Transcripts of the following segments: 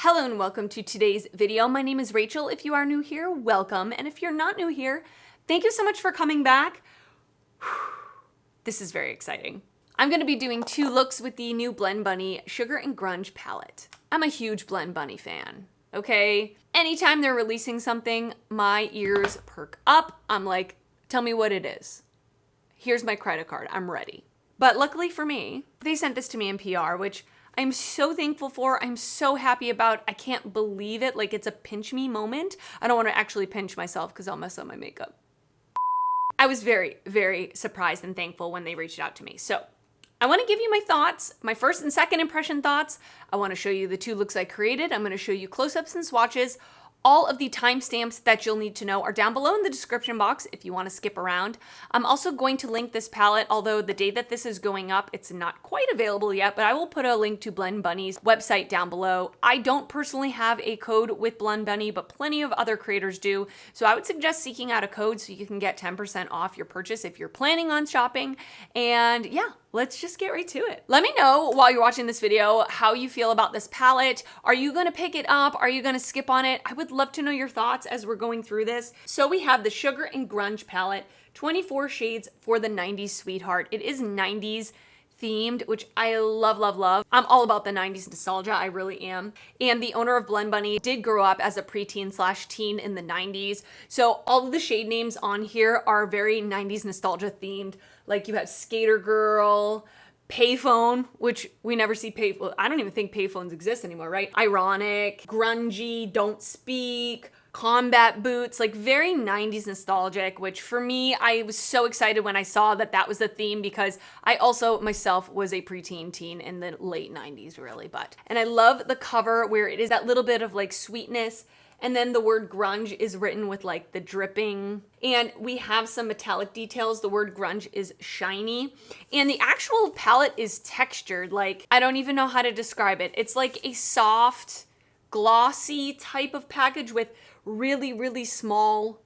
Hello and welcome to today's video. My name is Rachel. If you are new here, welcome. And if you're not new here, thank you so much for coming back. This is very exciting. I'm going to be doing two looks with the new Blend Bunny Sugar and Grunge palette. I'm a huge Blend Bunny fan, okay? Anytime they're releasing something, my ears perk up. I'm like, tell me what it is. Here's my credit card. I'm ready. But luckily for me, they sent this to me in PR, which I'm so thankful for. I'm so happy about. I can't believe it. Like, it's a pinch me moment. I don't want to actually pinch myself because I'll mess up my makeup. I was very, very surprised and thankful when they reached out to me. So I want to give you my thoughts, my first and second impression thoughts. I want to show you the two looks I created. I'm going to show you close-ups and swatches. All of the timestamps that you'll need to know are down below in the description box if you want to skip around. I'm also going to link this palette, although the day that this is going up, it's not quite available yet, but I will put a link to Blend Bunny's website down below. I don't personally have a code with Blend Bunny, but plenty of other creators do. So I would suggest seeking out a code so you can get 10% off your purchase if you're planning on shopping. And yeah, let's just get right to it. Let me know while you're watching this video how you feel about this palette. Are you gonna pick it up? Are you gonna skip on it? I would love to know your thoughts as we're going through this. So we have the Sugar and Grunge palette, 24 shades for the 90s sweetheart. It is 90s themed, which I love, love, love. I'm all about the 90s nostalgia, I really am. And the owner of Blend Bunny did grow up as a preteen/teen in the 90s. So all of the shade names on here are very 90s nostalgia themed. Like you have Skater Girl, Payphone, which we never see payphone. I don't even think payphones exist anymore, right? Ironic, Grungy, Don't Speak, Combat Boots, like very 90s nostalgic, which for me, I was so excited when I saw that that was the theme because I also myself was a preteen teen in the late 90s really, and I love the cover where it is that little bit of like sweetness. And then the word grunge is written with like the dripping. And we have some metallic details. The word grunge is shiny. And the actual palette is textured. Like, I don't even know how to describe it. It's like a soft, glossy type of package with really, really small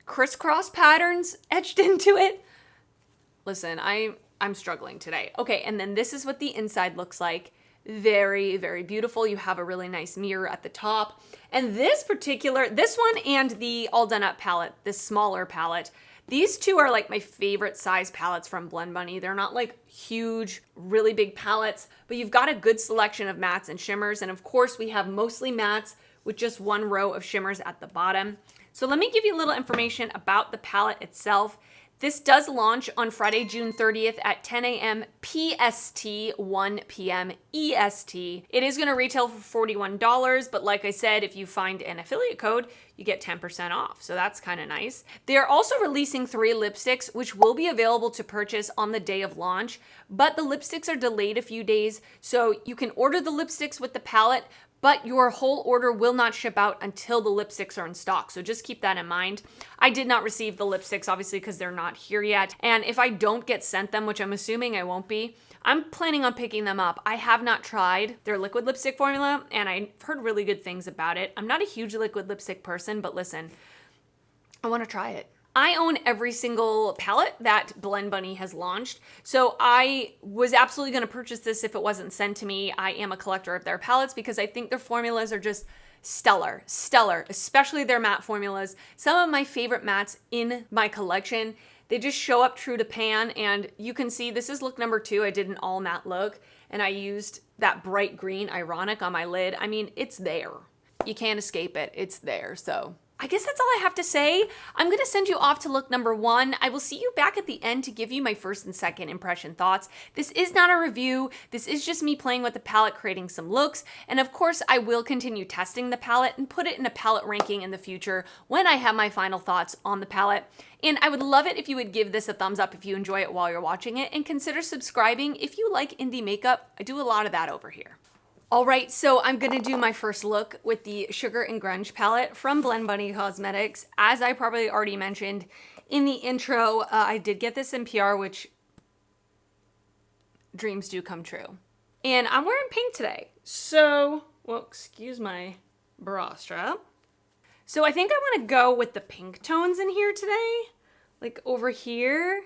crisscross patterns etched into it. Listen, I'm struggling today. Okay, and then this is what the inside looks like. Very, very beautiful. You have a really nice mirror at the top. And this one and the All Done Up palette, this smaller palette, these two are like my favorite size palettes from Blend Bunny. They're not like huge, really big palettes, but you've got a good selection of mattes and shimmers. And of course we have mostly mattes with just one row of shimmers at the bottom. So let me give you a little information about the palette itself. This does launch on Friday, June 30th at 10 a.m. PST, 1 p.m. EST. It is going to retail for $41, but like I said, if you find an affiliate code, you get 10% off. So that's kind of nice. They are also releasing 3 lipsticks, which will be available to purchase on the day of launch, but the lipsticks are delayed a few days. So you can order the lipsticks with the palette, but your whole order will not ship out until the lipsticks are in stock. So just keep that in mind. I did not receive the lipsticks, obviously, because they're not here yet. And if I don't get sent them, which I'm assuming I won't be, I'm planning on picking them up. I have not tried their liquid lipstick formula, and I've heard really good things about it. I'm not a huge liquid lipstick person, but listen, I want to try it. I own every single palette that Blend Bunny has launched, so I was absolutely going to purchase this if it wasn't sent to me. I am a collector of their palettes because I think their formulas are just stellar, especially their matte formulas. Some of my favorite mattes in my collection, they just show up true to pan, and you can see this is look number 2. I did an all matte look, and I used that bright green Ironic on my lid. I mean, it's there. You can't escape it. It's there, so I guess that's all I have to say. I'm going to send you off to look number 1. I will see you back at the end to give you my first and second impression thoughts. This is not a review. This is just me playing with the palette, creating some looks. And of course, I will continue testing the palette and put it in a palette ranking in the future when I have my final thoughts on the palette. And I would love it if you would give this a thumbs up if you enjoy it while you're watching it, and consider subscribing if you like indie makeup. I do a lot of that over here. All right, so I'm gonna do my first look with the Sugar and Grunge palette from Blend Bunny Cosmetics. As I probably already mentioned in the intro, I did get this in PR, which dreams do come true. And I'm wearing pink today. So, well, excuse my bra strap. So I think I wanna go with the pink tones in here today. Like over here.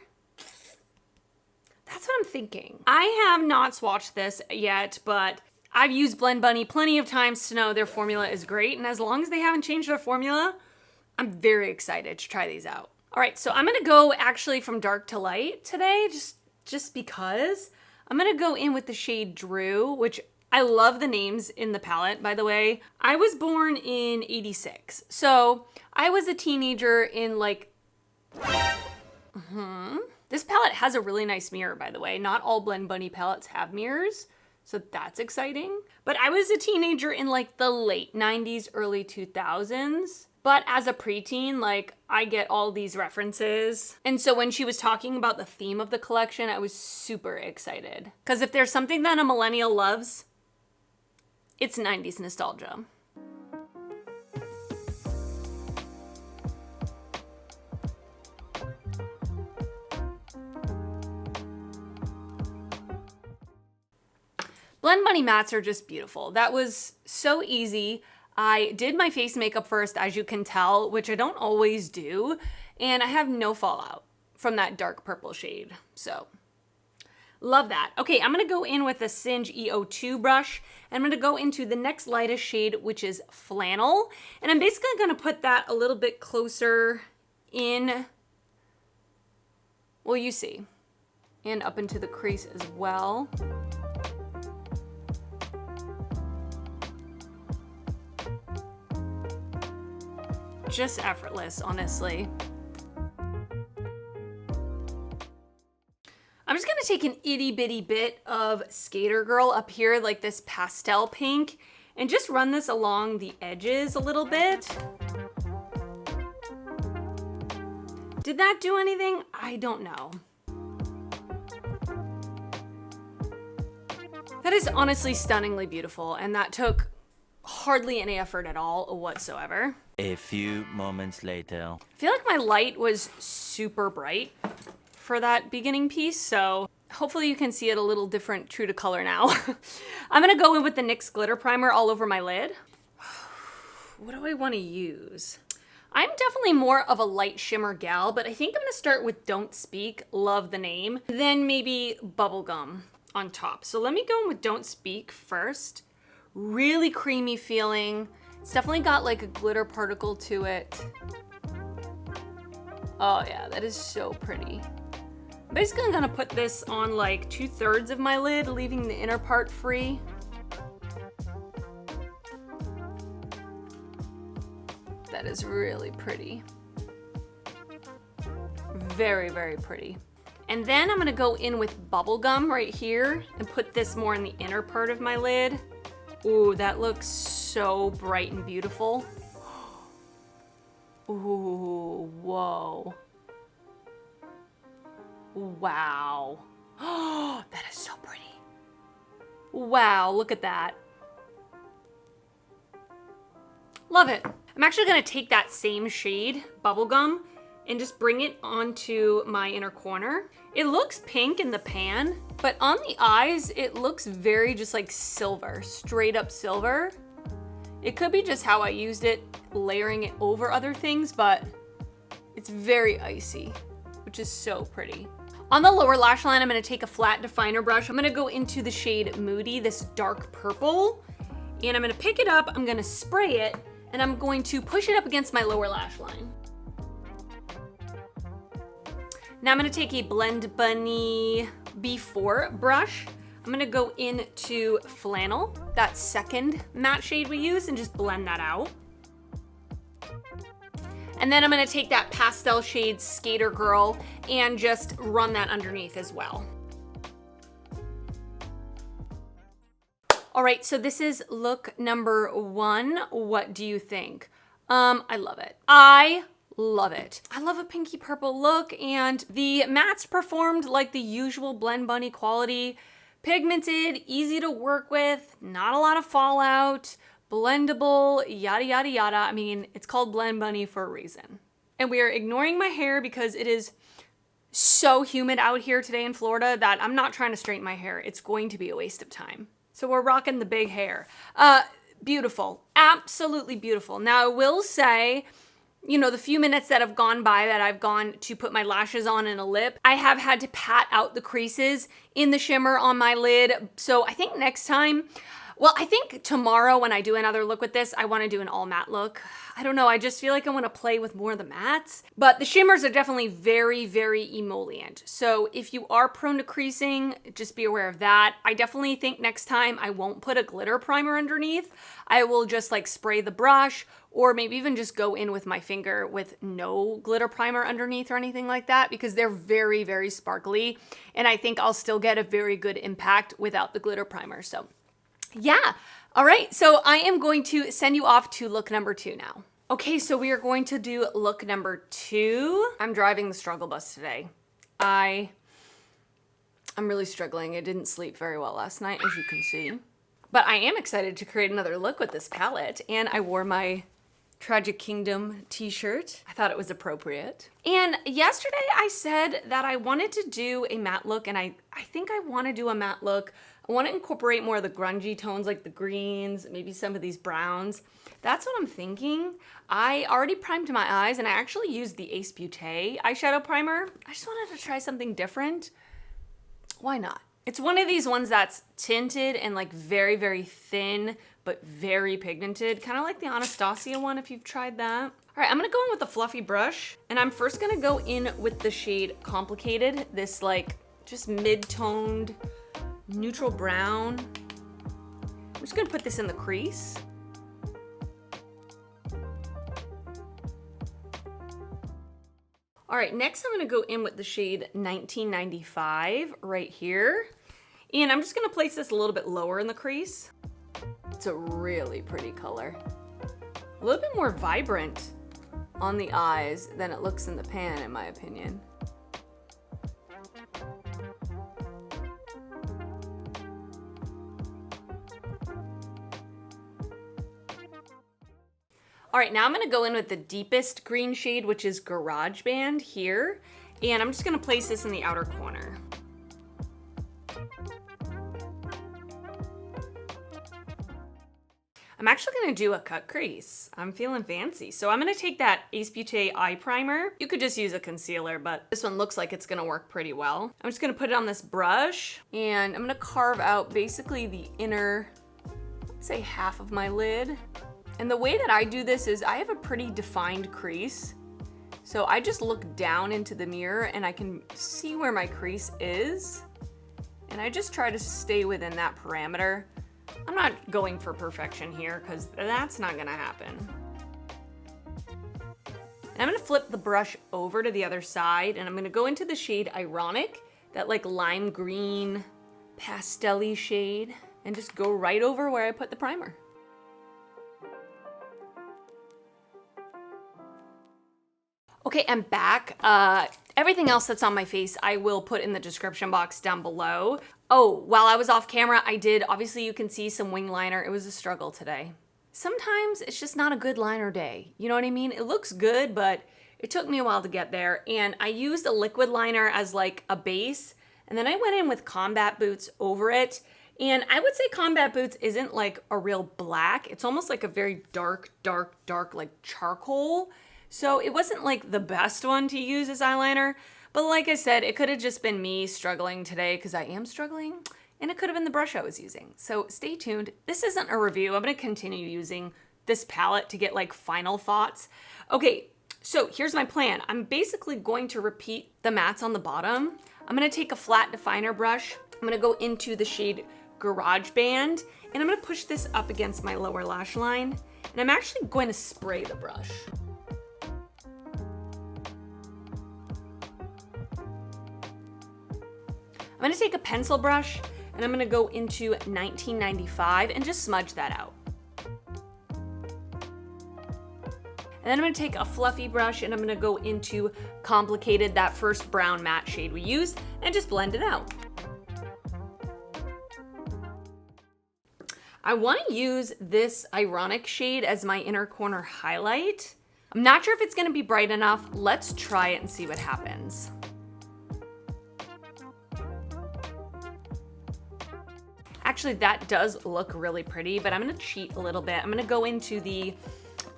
That's what I'm thinking. I have not swatched this yet, but I've used Blend Bunny plenty of times to know their formula is great. And as long as they haven't changed their formula, I'm very excited to try these out. All right, so I'm gonna go actually from dark to light today, just because. I'm gonna go in with the shade Drew, which I love the names in the palette, by the way. I was born in '86, so I was a teenager in like, This palette has a really nice mirror, by the way. Not all Blend Bunny palettes have mirrors, so that's exciting. But I was a teenager in like the late 90s, early 2000s. But as a preteen, like, I get all these references. And so when she was talking about the theme of the collection, I was super excited. Because if there's something that a millennial loves, it's 90s nostalgia. Blend Bunny mattes are just beautiful. That was so easy. I did my face makeup first, as you can tell, which I don't always do, and I have no fallout from that dark purple shade, so love that. Okay, I'm gonna go in with the Singe EO2 brush, and I'm gonna go into the next lightest shade, which is Flannel, and I'm basically gonna put that a little bit closer in, well, you see, and up into the crease as well. Just effortless, honestly. I'm just gonna take an itty bitty bit of Skater Girl up here, like this pastel pink, and just run this along the edges a little bit. Did that do anything? I don't know. That is honestly stunningly beautiful, and that took hardly any effort at all whatsoever. A few moments later. I feel like my light was super bright for that beginning piece, so hopefully you can see it a little different, true to color now. I'm gonna go in with the NYX glitter primer all over my lid. What do I wanna use? I'm definitely more of a light shimmer gal, but I think I'm gonna start with Don't Speak, love the name, then maybe Bubblegum on top. So let me go in with Don't Speak first. Really creamy feeling. It's definitely got like a glitter particle to it. Oh yeah, that is so pretty. Basically, I'm gonna put this on like 2/3 of my lid, leaving the inner part free. That is really pretty. Very, very pretty. And then I'm gonna go in with Bubblegum right here and put this more in the inner part of my lid. Ooh, that looks so bright and beautiful. Ooh, whoa. Wow. Oh, that is so pretty. Wow, look at that. Love it. I'm actually gonna take that same shade, Bubblegum, and just bring it onto my inner corner. It looks pink in the pan, but on the eyes, it looks very just like silver, straight up silver. It could be just how I used it, layering it over other things, but it's very icy, which is so pretty. On the lower lash line, I'm gonna take a flat definer brush. I'm gonna go into the shade Moody, this dark purple, and I'm gonna pick it up, I'm gonna spray it, and I'm going to push it up against my lower lash line. Now I'm gonna take a Blend Bunny B4 brush. I'm gonna go into Flannel, that second matte shade we used, and just blend that out. And then I'm gonna take that pastel shade Skater Girl and just run that underneath as well. All right, so this is look number 1. What do you think? I love it. I love it. I love a pinky purple look, and the mattes performed like the usual Blend Bunny quality. Pigmented, easy to work with, not a lot of fallout, blendable, yada, yada, yada. I mean, it's called Blend Bunny for a reason. And we are ignoring my hair because it is so humid out here today in Florida that I'm not trying to straighten my hair. It's going to be a waste of time. So we're rocking the big hair. Beautiful, absolutely beautiful. Now I will say, you know, the few minutes that have gone by that I've gone to put my lashes on and a lip, I have had to pat out the creases in the shimmer on my lid. So I think next time, Well, I think tomorrow when I do another look with this, I want to do an all matte look. I don't know, I just feel like I want to play with more of the mattes. But the shimmers are definitely very, very emollient. So if you are prone to creasing, just be aware of that. I definitely think next time I won't put a glitter primer underneath. I will just like spray the brush, or maybe even just go in with my finger with no glitter primer underneath or anything like that, because they're very, very sparkly. And I think I'll still get a very good impact without the glitter primer. So yeah. All right. So I am going to send you off to look number 2 now. Okay. So we are going to do look number 2. I'm driving the struggle bus today. I'm really struggling. I didn't sleep very well last night, as you can see, but I am excited to create another look with this palette. And I wore my Tragic Kingdom t-shirt. I thought it was appropriate. And yesterday I said that I wanted to do a matte look, and I think I want to do a matte look. I want to incorporate more of the grungy tones, like the greens, maybe some of these browns. That's what I'm thinking. I already primed my eyes, and I actually used the Ace Beaute eyeshadow primer. I just wanted to try something different. Why not? It's one of these ones that's tinted and like very, very thin, but very pigmented, kind of like the Anastasia one if you've tried that. All right, I'm gonna go in with a fluffy brush, and I'm first gonna go in with the shade Complicated, this like just mid-toned neutral brown. I'm just gonna put this in the crease. All right, next I'm gonna go in with the shade 1995 right here. And I'm just gonna place this a little bit lower in the crease. It's a really pretty color. A little bit more vibrant on the eyes than it looks in the pan, in my opinion. All right, now I'm gonna go in with the deepest green shade, which is Garage Band here. And I'm just gonna place this in the outer corner. I'm actually gonna do a cut crease. I'm feeling fancy. So I'm gonna take that Ace Beaute eye primer. You could just use a concealer, but this one looks like it's gonna work pretty well. I'm just gonna put it on this brush, and I'm gonna carve out basically the inner, let's say half of my lid. And the way that I do this is I have a pretty defined crease. So I just look down into the mirror and I can see where my crease is. And I just try to stay within that parameter. I'm not going for perfection here because that's not gonna happen. And I'm gonna flip the brush over to the other side, and I'm gonna go into the shade Ironic, that like lime green pastel-y shade, and just go right over where I put the primer. Okay, I'm back. Everything else that's on my face, I will put in the description box down below. Oh, while I was off camera, I did, obviously you can see some wing liner. It was a struggle today. Sometimes it's just not a good liner day. You know what I mean? It looks good, but it took me a while to get there. And I used a liquid liner as like a base. And then I went in with Combat Boots over it. And I would say Combat Boots isn't like a real black. It's almost like a very dark, like charcoal. So it wasn't like the best one to use as eyeliner, but like I said, it could have just been me struggling today because I am struggling, and it could have been the brush I was using. So stay tuned. This isn't a review. I'm going to continue using this palette to get like final thoughts. Okay, so here's my plan. I'm basically going to repeat the mattes on the bottom. I'm going to take a flat definer brush. I'm going to go into the shade Garage Band, and I'm going to push this up against my lower lash line, and I'm actually going to spray the brush. I'm gonna take a pencil brush, and I'm gonna go into 1995 and just smudge that out. And then I'm gonna take a fluffy brush, and I'm gonna go into Complicated, that first brown matte shade we used, and just blend it out. I wanna use this Ironic shade as my inner corner highlight. I'm not sure if it's gonna be bright enough. Let's try it and see what happens. Actually, that does look really pretty, but I'm gonna cheat a little bit. I'm gonna go into the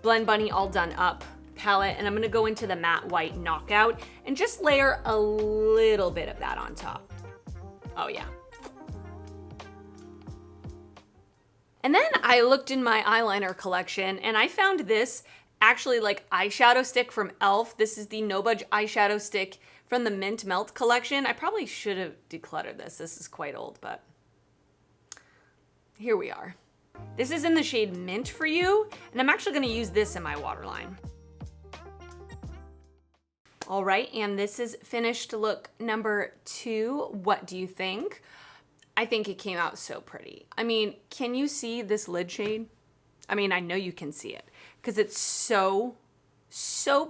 Blend Bunny All Done Up palette, and I'm gonna go into the Matte White Knockout and just layer a little bit of that on top. Oh yeah. And then I looked in my eyeliner collection and I found this actually like eyeshadow stick from e.l.f. This is the No Budge eyeshadow stick from the Mint Melt collection. I probably should have decluttered this. This is quite old, but here we are. This is in the shade Mint for You, and I'm actually gonna use this in my waterline. All right, and this is finished look number 2. What do you think? I think it came out so pretty. I mean, can you see this lid shade? I mean, I know you can see it because it's so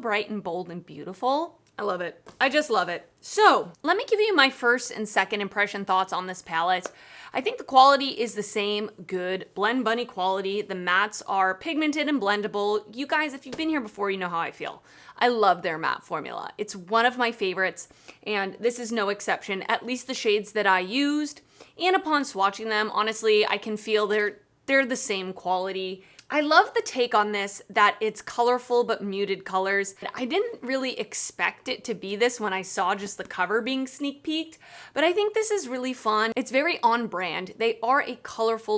bright and bold and beautiful. I love it. I just love it. So let me give you my first and second impression thoughts on this palette. I think the quality is the same, good Blend Bunny quality. The mattes are pigmented and blendable. You guys, if you've been here before, you know how I feel. I love their matte formula. It's one of my favorites, and this is no exception. At least the shades that I used, and upon swatching them, honestly, I can feel they're the same quality. I love the take on this, that it's colorful but muted colors. I didn't really expect it to be this when I saw just the cover being sneak peeked, but I think this is really fun. It's very on brand. They are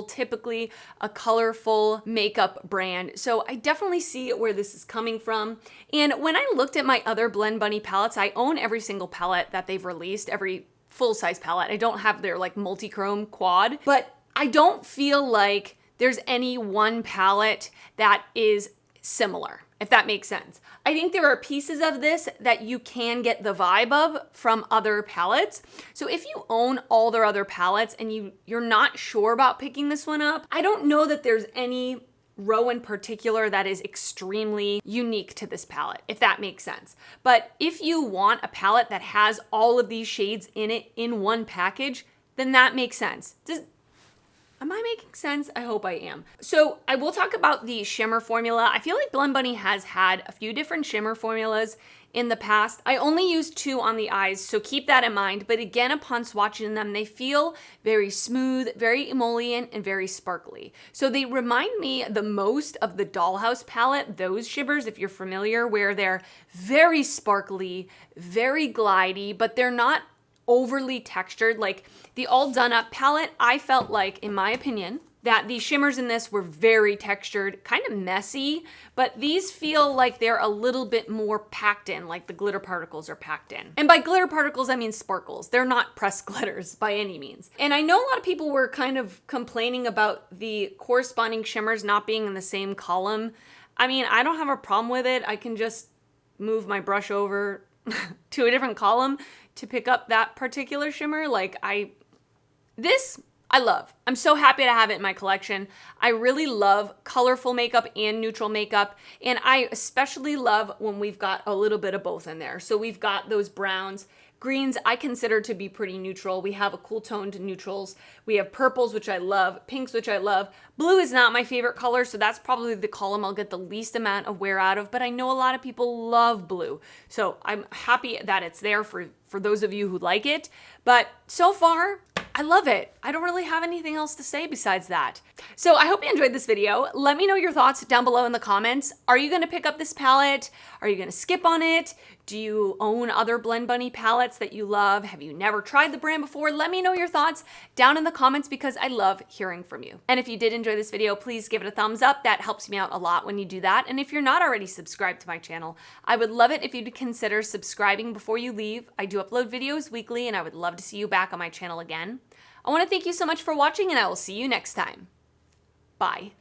typically a colorful makeup brand, so I definitely see where this is coming from. And when I looked at my other Blend Bunny palettes, I own every single palette that they've released, every full-size palette. I don't have their like multi-chrome quad, but I don't feel like there's any one palette that is similar, if that makes sense. I think there are pieces of this that you can get the vibe of from other palettes. So if you own all their other palettes and you're not sure about picking this one up, I don't know that there's any row in particular that is extremely unique to this palette, if that makes sense. But if you want a palette that has all of these shades in it in one package, then that makes sense. Am I making sense? I hope I am. So I will talk about the shimmer formula. I feel like Blend Bunny has had a few different shimmer formulas in the past. I only used 2 on the eyes, so keep that in mind. But again, upon swatching them, they feel very smooth, very emollient, and very sparkly. So they remind me the most of the Dollhouse palette, those shimmers, if you're familiar, where they're very sparkly, very glidey, but they're not overly textured. Like the All Done Up palette, I felt like, in my opinion, that the shimmers in this were very textured, kind of messy, but these feel like they're a little bit more packed in, like the glitter particles are packed in. And by glitter particles, I mean sparkles. They're not pressed glitters by any means. And I know a lot of people were kind of complaining about the corresponding shimmers not being in the same column. I mean, I don't have a problem with it. I can just move my brush over to a different column to pick up that particular shimmer. This I love. I'm so happy to have it in my collection. I really love colorful makeup and neutral makeup, and I especially love when we've got a little bit of both in there. So we've got those browns. Greens I consider to be pretty neutral. We have a cool toned neutrals. We have purples, which I love, pinks, which I love. Blue is not my favorite color, so that's probably the column I'll get the least amount of wear out of, but I know a lot of people love blue. So I'm happy that it's there for those of you who like it. But so far, I love it. I don't really have anything else to say besides that. So I hope you enjoyed this video. Let me know your thoughts down below in the comments. Are you gonna pick up this palette? Are you gonna skip on it? Do you own other Blend Bunny palettes that you love? Have you never tried the brand before? Let me know your thoughts down in the comments because I love hearing from you. And if you did enjoy this video, please give it a thumbs up. That helps me out a lot when you do that. And if you're not already subscribed to my channel, I would love it if you'd consider subscribing before you leave. I do upload videos weekly and I would love to see you back on my channel again. I want to thank you so much for watching and I will see you next time. Bye.